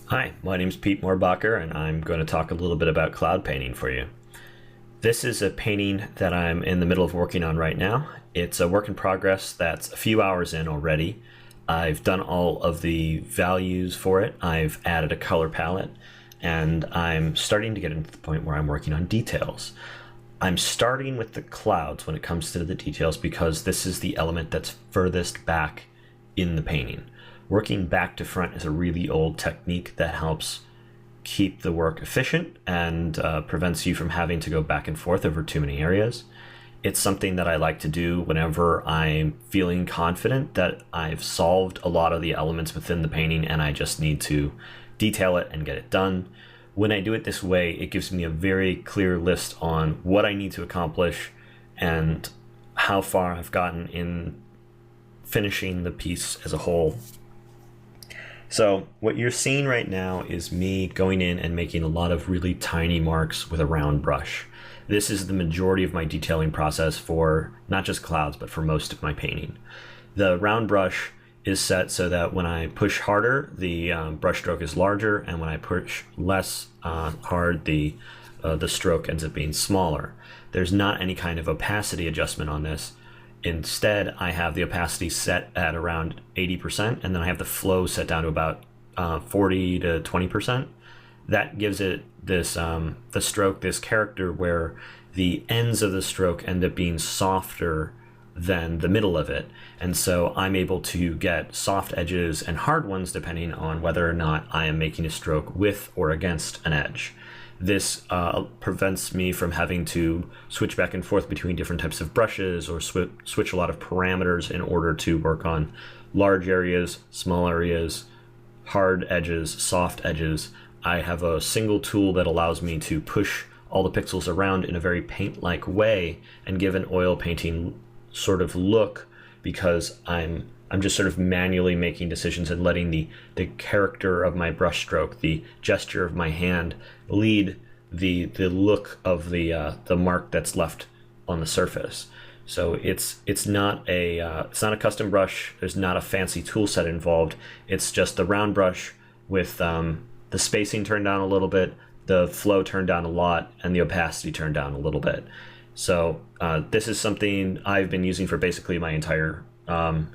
Hi, my name's Pete Moorbacher, and I'm going to talk a little bit about cloud painting for you. This is a painting that I'm in the middle of working on right now. It's a work in progress that's a few hours in already. I've done all of the values for it. I've added a color palette, and I'm starting to get into the point where I'm working on details. I'm starting with the clouds when it comes to the details because this is the element that's furthest back in the painting. Working back to front is a really old technique that helps keep the work efficient and prevents you from having to go back and forth over too many areas. It's something that I like to do whenever I'm feeling confident that I've solved a lot of the elements within the painting and I just need to detail it and get it done. When I do it this way, it gives me a very clear list on what I need to accomplish and how far I've gotten in finishing the piece as a whole. So what you're seeing right now is me going in and making a lot of really tiny marks with a round brush. This is the majority of my detailing process for not just clouds, but for most of my painting. The round brush is set so that when I push harder, the brush stroke is larger, and when I push less hard, the stroke ends up being smaller. There's not any kind of opacity adjustment on this. Instead, I have the opacity set at around 80%, and then I have the flow set down to about 40 to 20%. That gives it this the stroke, this character where the ends of the stroke end up being softer than the middle of it. And so I'm able to get soft edges and hard ones depending on whether or not I am making a stroke with or against an edge. This prevents me from having to switch back and forth between different types of brushes or switch a lot of parameters in order to work on large areas, small areas, hard edges, soft edges. I have a single tool that allows me to push all the pixels around in a very paint-like way and give an oil painting sort of look because I'm just sort of manually making decisions and letting the character of my brush stroke, the gesture of my hand, lead the look of the mark that's left on the surface. So it's not a custom brush. There's not a fancy tool set involved. It's just the round brush with the spacing turned down a little bit, the flow turned down a lot, and the opacity turned down a little bit. So this is something I've been using for basically my entire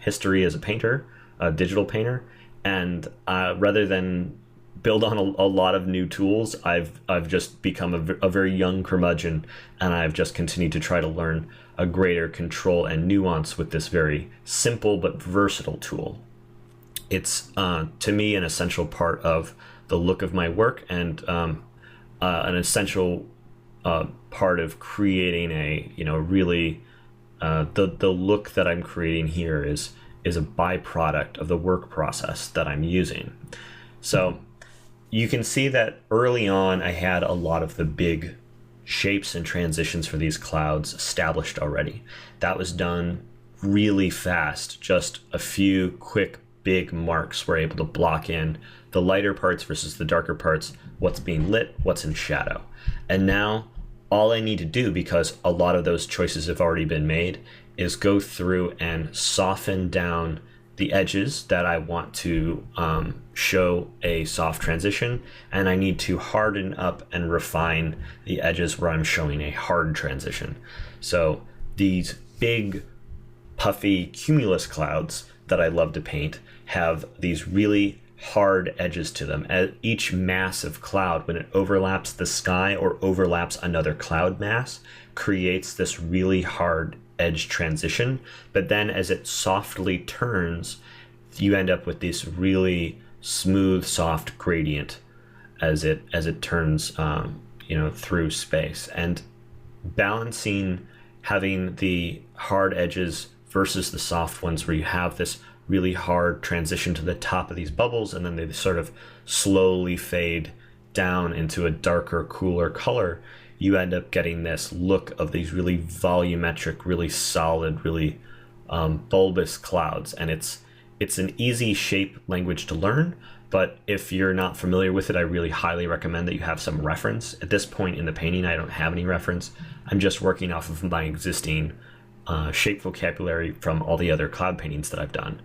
history as a painter, a digital painter, and rather than build on a lot of new tools, I've just become a very young curmudgeon, and I've just continued to try to learn a greater control and nuance with this very simple but versatile tool. It's to me an essential part of the look of my work and an essential part of creating a really the look that I'm creating here is a byproduct of the work process that I'm using. So you can see that early on I had a lot of the big shapes and transitions for these clouds established already. That was done really fast. Just a few quick big marks were able to block in the lighter parts versus the darker parts, what's being lit, what's in shadow. And now all I need to do, because a lot of those choices have already been made, is go through and soften down the edges that I want to show a soft transition, and I need to harden up and refine the edges where I'm showing a hard transition. So these big, puffy cumulus clouds that I love to paint have these really hard edges to them. Each massive cloud, when it overlaps the sky or overlaps another cloud mass, creates this really hard edge transition. But then as it softly turns, you end up with this really smooth, soft gradient as it turns through space. And balancing having the hard edges versus the soft ones where you have this really hard transition to the top of these bubbles, and then they sort of slowly fade down into a darker, cooler color, you end up getting this look of these really volumetric, really solid, really bulbous clouds. And it's an easy shape language to learn, but if you're not familiar with it, I really highly recommend that you have some reference. At this point in the painting, I don't have any reference. I'm just working off of my existing shape vocabulary from all the other cloud paintings that I've done.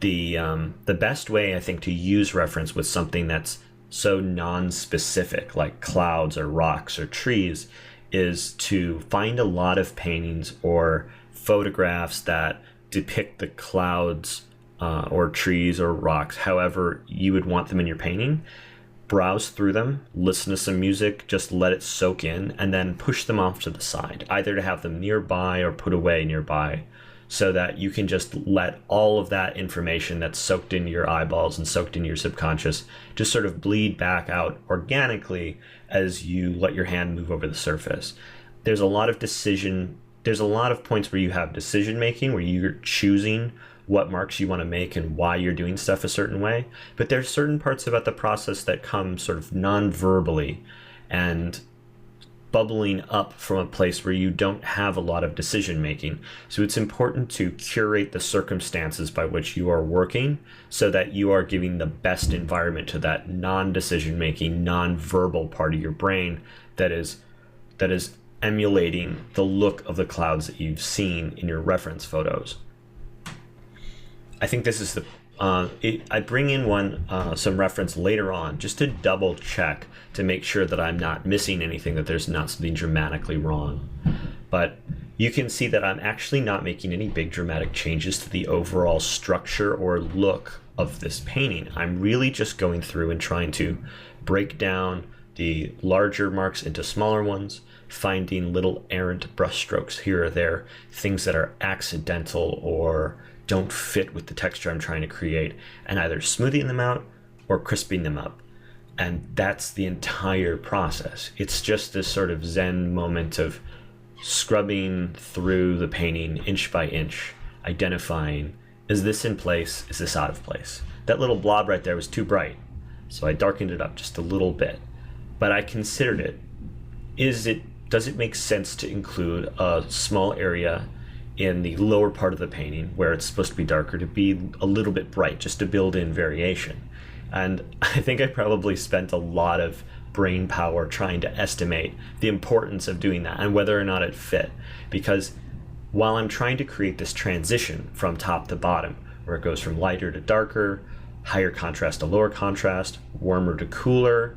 The best way I think to use reference with something that's so non-specific, like clouds or rocks or trees, is to find a lot of paintings or photographs that depict the clouds or trees or rocks, however you would want them in your painting. Browse through them, listen to some music, just let it soak in, and then push them off to the side, either to have them nearby or put away nearby, so that you can just let all of that information that's soaked into your eyeballs and soaked into your subconscious just sort of bleed back out organically as you let your hand move over the surface. There's a lot of points where you have decision making, where you're choosing what marks you want to make and why you're doing stuff a certain way. But there's certain parts about the process that come sort of non-verbally and bubbling up from a place where you don't have a lot of decision making. So it's important to curate the circumstances by which you are working so that you are giving the best environment to that non-decision making, non-verbal part of your brain that is emulating the look of the clouds that you've seen in your reference photos. I think this is I bring in some reference later on just to double check to make sure that I'm not missing anything, that there's not something dramatically wrong. But you can see that I'm actually not making any big dramatic changes to the overall structure or look of this painting. I'm really just going through and trying to break down the larger marks into smaller ones, finding little errant brushstrokes here or there, things that are accidental or don't fit with the texture I'm trying to create, and either smoothing them out or crisping them up. And that's the entire process. It's just this sort of Zen moment of scrubbing through the painting inch by inch, identifying, is this in place? Is this out of place? That little blob right there was too bright, so I darkened it up just a little bit. But I considered it. Does it make sense to include a small area in the lower part of the painting where it's supposed to be darker to be a little bit bright, just to build in variation? And I think I probably spent a lot of brain power trying to estimate the importance of doing that and whether or not it fit. Because while I'm trying to create this transition from top to bottom, where it goes from lighter to darker, higher contrast to lower contrast, warmer to cooler,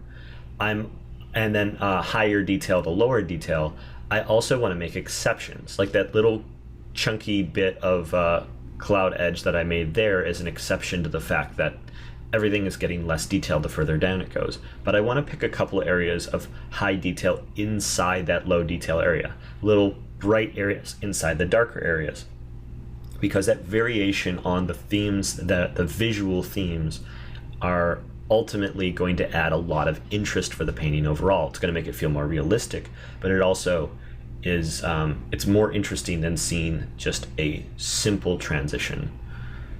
and then higher detail to lower detail, I also want to make exceptions. Like that little chunky bit of cloud edge that I made there is an exception to the fact that everything is getting less detailed the further down it goes. But I want to pick a couple of areas of high detail inside that low detail area, little bright areas inside the darker areas, because that variation on the themes, the visual themes, are ultimately going to add a lot of interest for the painting overall. It's going to make it feel more realistic, but it also is it's more interesting than seeing just a simple transition.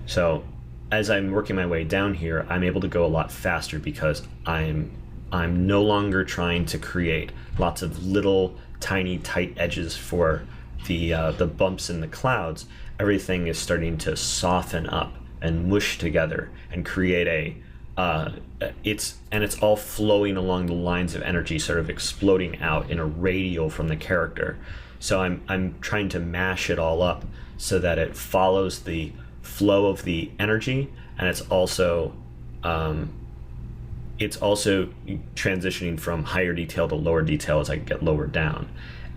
So as I'm working my way down here, I'm able to go a lot faster because I'm no longer trying to create lots of little tiny tight edges for the bumps in the clouds. Everything is starting to soften up and mush together and create it's all flowing along the lines of energy, sort of exploding out in a radial from the character. So I'm trying to mash it all up so that it follows the flow of the energy, and it's also transitioning from higher detail to lower detail as I get lower down.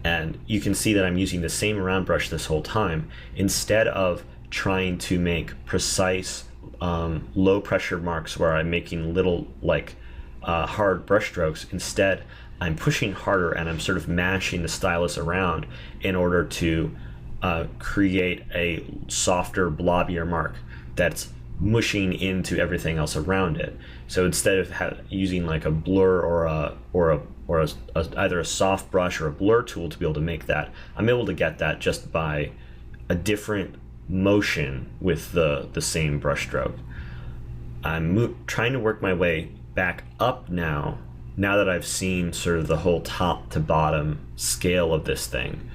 And you can see that I'm using the same round brush this whole time. Instead of trying to make precise low pressure marks where I'm making little hard brush strokes, instead I'm pushing harder and I'm sort of mashing the stylus around in order to create a softer, blobbier mark that's mushing into everything else around it. So instead of using like a blur or either a soft brush or a blur tool to be able to make that, I'm able to get that just by a different motion with the same brush stroke. I'm trying to work my way back up now that I've seen sort of the whole top to bottom scale of this thing.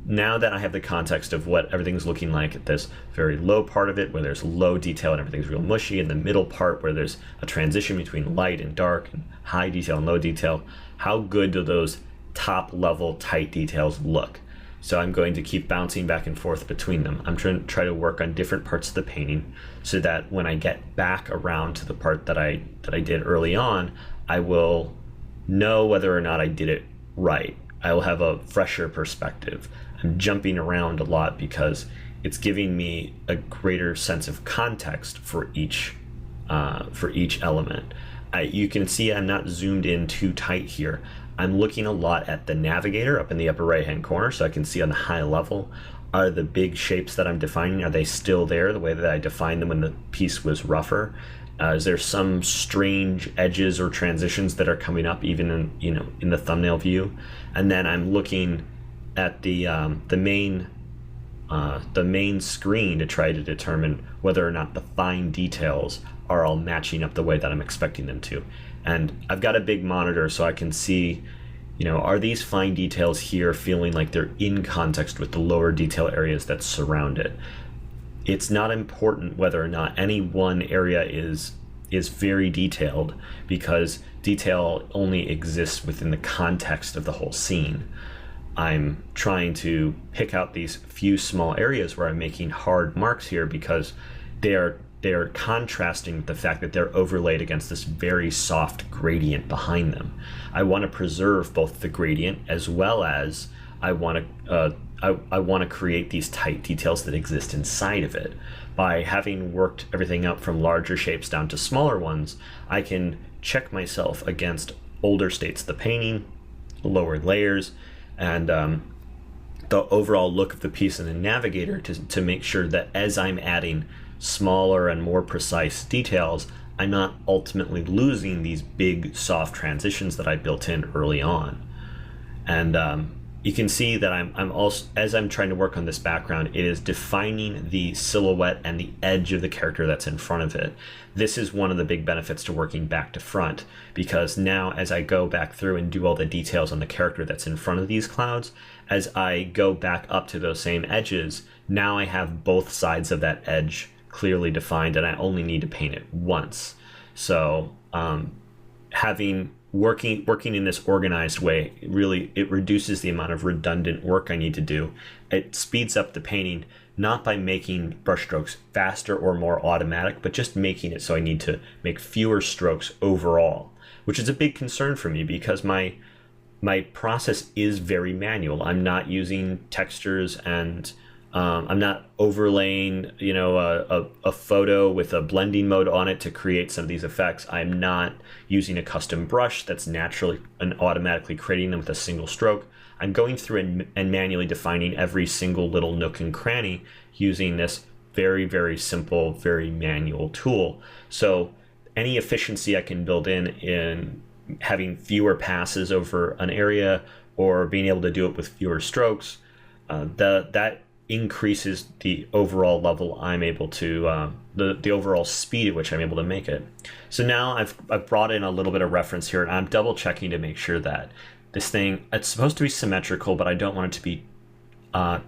Now that I have the context of what everything's looking like at this very low part of it, where there's low detail and everything's real mushy, and the middle part where there's a transition between light and dark and high detail and low detail, how good do those top level tight details look? So I'm going to keep bouncing back and forth between them. I'm trying to try to work on different parts of the painting so that when I get back around to the part that I did early on, I will know whether or not I did it right. I will have a fresher perspective. I'm jumping around a lot because it's giving me a greater sense of context for each element. You can see I'm not zoomed in too tight here. I'm looking a lot at the navigator up in the upper right hand corner, so I can see on the high level, are the big shapes that I'm defining, are they still there the way that I defined them when the piece was rougher? Is there some strange edges or transitions that are coming up even in the thumbnail view? And then I'm looking at the main screen to try to determine whether or not the fine details are all matching up the way that I'm expecting them to. And I've got a big monitor so I can see, are these fine details here feeling like they're in context with the lower detail areas that surround it? It's not important whether or not any one area is very detailed, because detail only exists within the context of the whole scene. I'm trying to pick out these few small areas where I'm making hard marks here because they are contrasting with the fact that they're overlaid against this very soft gradient behind them. I want to preserve both the gradient as well as I want to create these tight details that exist inside of it. By having worked everything up from larger shapes down to smaller ones, I can check myself against older states of the painting, lower layers, and the overall look of the piece in the navigator to make sure that as I'm adding smaller and more precise details, I'm not ultimately losing these big soft transitions that I built in early on. And you can see that I'm also, as I'm trying to work on this background, it is defining the silhouette and the edge of the character that's in front of it. This is one of the big benefits to working back to front, because now as I go back through and do all the details on the character that's in front of these clouds, as I go back up to those same edges, now I have both sides of that edge clearly defined, and I only need to paint it once. So working in this organized way, it reduces the amount of redundant work I need to do. It speeds up the painting, not by making brushstrokes faster or more automatic, but just making it so I need to make fewer strokes overall, which is a big concern for me because my process is very manual. I'm not using textures, and I'm not overlaying, a photo with a blending mode on it to create some of these effects. I'm not using a custom brush that's naturally and automatically creating them with a single stroke. I'm going through and manually defining every single little nook and cranny using this very, very simple, very manual tool. So any efficiency I can build in having fewer passes over an area or being able to do it with fewer strokes, that increases the overall level I'm able to, the overall speed at which I'm able to make it. So now I've brought in a little bit of reference here, and I'm double checking to make sure that this thing, it's supposed to be symmetrical, but I don't want it to be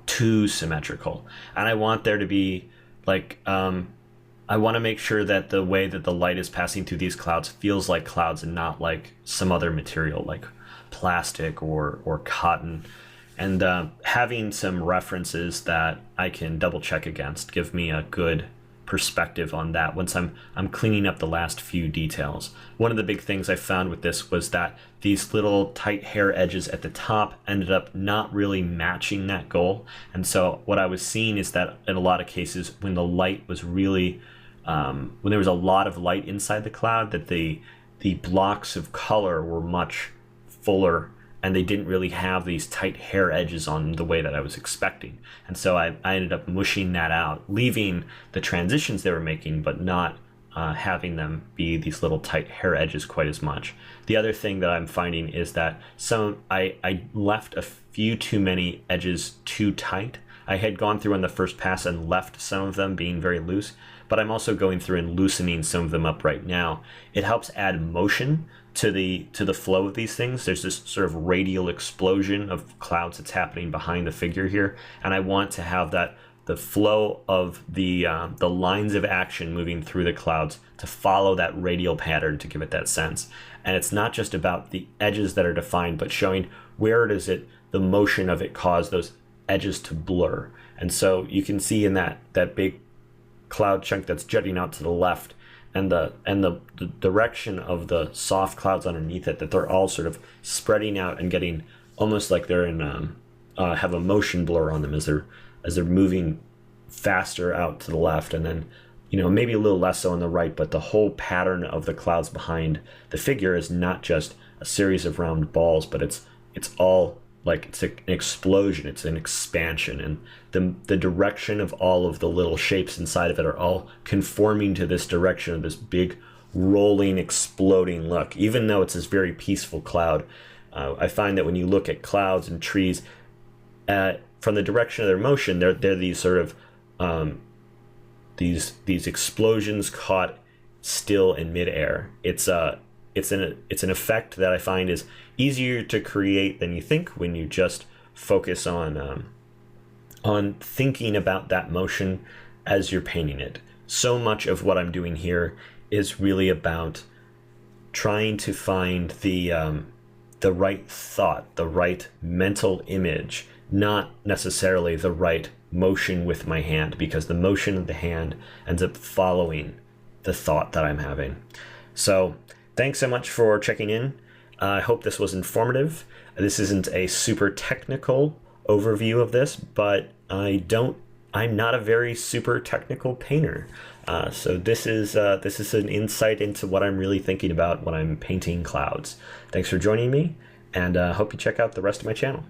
too symmetrical. And I want there to be I want to make sure that the way that the light is passing through these clouds feels like clouds and not like some other material like plastic or cotton. And having some references that I can double check against give me a good perspective on that once I'm cleaning up the last few details. One of the big things I found with this was that these little tight hair edges at the top ended up not really matching that goal. And so what I was seeing is that in a lot of cases when the light was really, when there was a lot of light inside the cloud, that the blocks of color were much fuller and they didn't really have these tight hair edges on the way that I was expecting. And so I ended up mushing that out, leaving the transitions they were making, but not having them be these little tight hair edges quite as much. The other thing that I'm finding is that I left a few too many edges too tight. I had gone through on the first pass and left some of them being very loose, but I'm also going through and loosening some of them up right now. It helps add motion to the flow of these things. There's this sort of radial explosion of clouds that's happening behind the figure here, and I want to have that the flow of the lines of action moving through the clouds to follow that radial pattern to give it that sense. And it's not just about the edges that are defined, but showing where does the motion of it cause those edges to blur. And so you can see in that big cloud chunk that's jutting out to the left, and the direction of the soft clouds underneath it, that they're all sort of spreading out and getting almost like they're in have a motion blur on them as they're moving faster out to the left, and then maybe a little less so on the right. But the whole pattern of the clouds behind the figure is not just a series of round balls, but it's all like it's an explosion, it's an expansion, and the direction of all of the little shapes inside of it are all conforming to this direction of this big rolling, exploding look. Even though it's this very peaceful cloud, I find that when you look at clouds and trees from the direction of their motion, they're these sort of these explosions caught still in midair. It's an effect that I find is easier to create than you think when you just focus on thinking about that motion as you're painting it. So much of what I'm doing here is really about trying to find the right thought, the right mental image, not necessarily the right motion with my hand, because the motion of the hand ends up following the thought that I'm having. So thanks so much for checking in. I hope this was informative. This isn't a super technical overview of this, but I'm not a very super technical painter. So this is an insight into what I'm really thinking about when I'm painting clouds. Thanks for joining me, and hope you check out the rest of my channel.